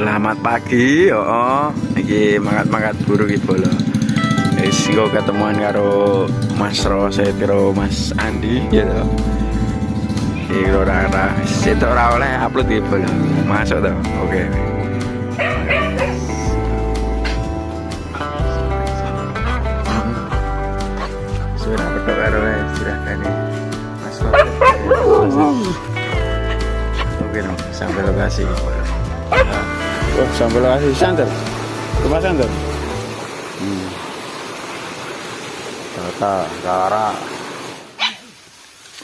Selamat pagi, iki mangkat-mangkat buru iki bola. Wis engko ketemuan karo Mas Rose karo Mas Andi gitu. Iki ora sitok ora oleh upload iki bola. Masuk to. Oke. Sudah petok karo sirakane. Mas Rose. Oke dong, sampai lokasi. Oh, sampai lokasi santer. Rumah santer. Kara.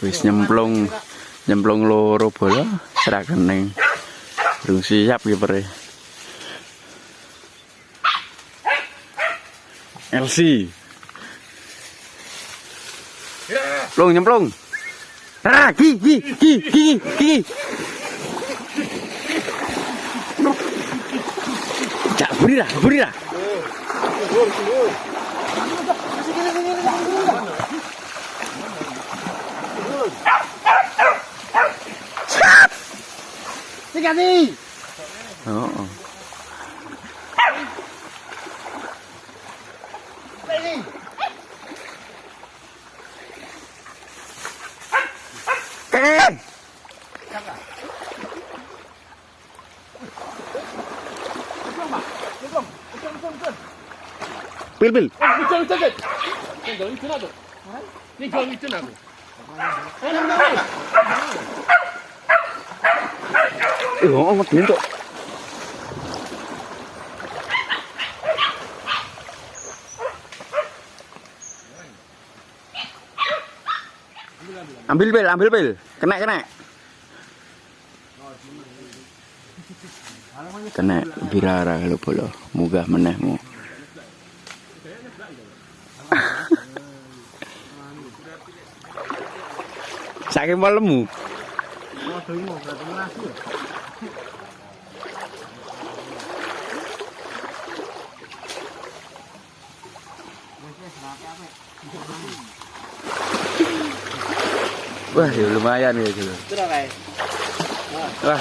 Wis nyemplung loro bola serakening. Durung siap kiper. LC. Nyemplung. Gi. Cak, buri lah. Siap. Sikati. Oh. Pil. Amat bentuk. Ambil pil. Kena. Kena birara kalau bola. Munggah menehmu. Saking malemu. Wah, ya lumayan ya gitu. Wah,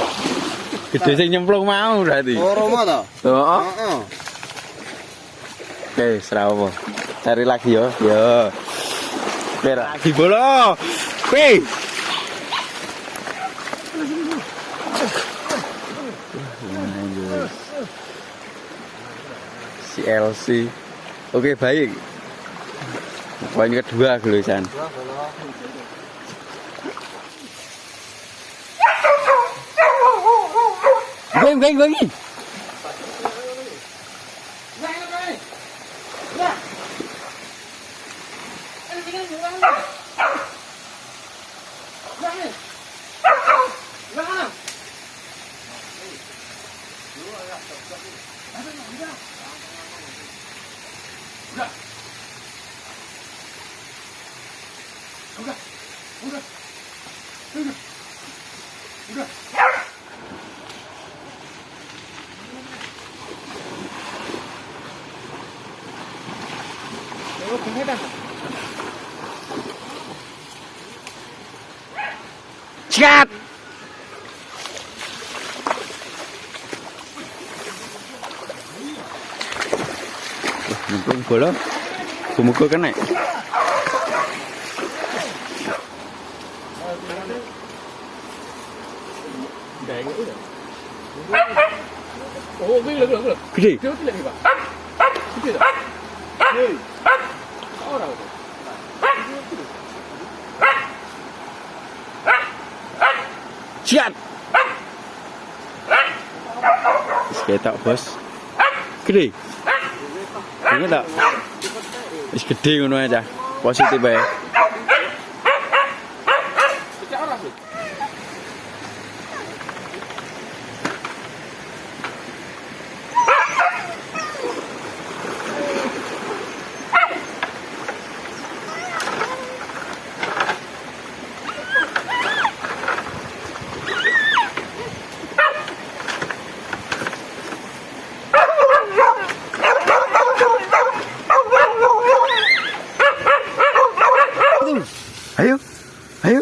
gede sing nyemplung mau berarti. Oh, Romo toh? Heeh. Oke, serawo. Cari lagi yo. Yo. Lagi bola. Wih. Si LC. Oke, baik. Poin kedua gelusan. Geng. Udah. Sikat. Nyemplung bola. Muga kena. Oh, gede. Gede. Siap. Seketak bos. Gede. Ini tak. Wis gede ngono aja. Positif ae. Ayo.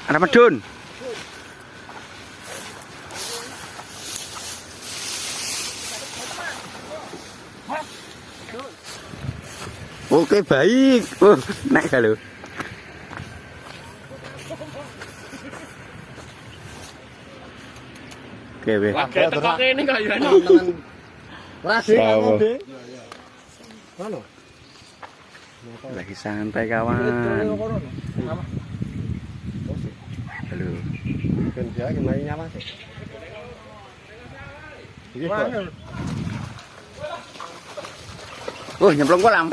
Ada medun. Oke baik. Naik kalau. Oke be. Tekok ini kok ya. Lagi santai kawan. Halo. Nyemplung kolam.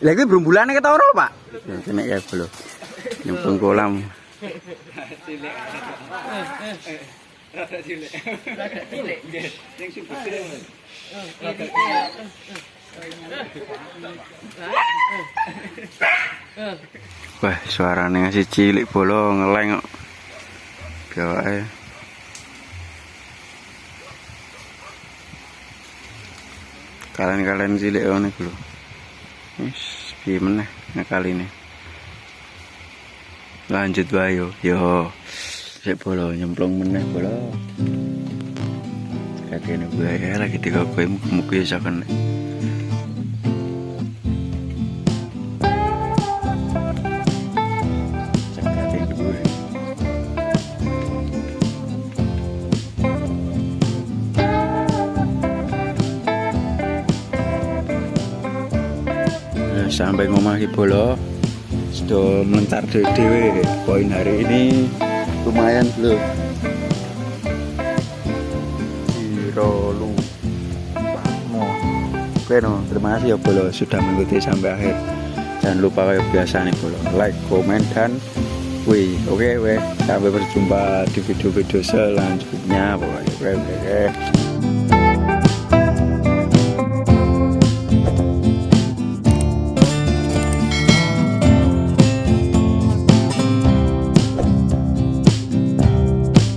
Lagi berumbulan kita orang Pak. Kena ya belum. Nyemplung kolam. Wah, suaranya ngasih cilik bolo ngeleng kok. Gawake. Kalian cilik ngene iki lho. Wis piye meneh kali ini. Lanjut wae yo. Sik bolo nyemplung meneh bolo. Katene gue lagi digawe mugi iso kene. Sampai ngomah iki bolo sudah mentar dewe. Poin hari ini lumayan loh. Rolu oke no, terima kasih ya bolo sudah mengikuti sampai akhir. Jangan lupa kayak biasa nih bolo like, komen dan oke sampai berjumpa di video-video selanjutnya pokoknya. Oke.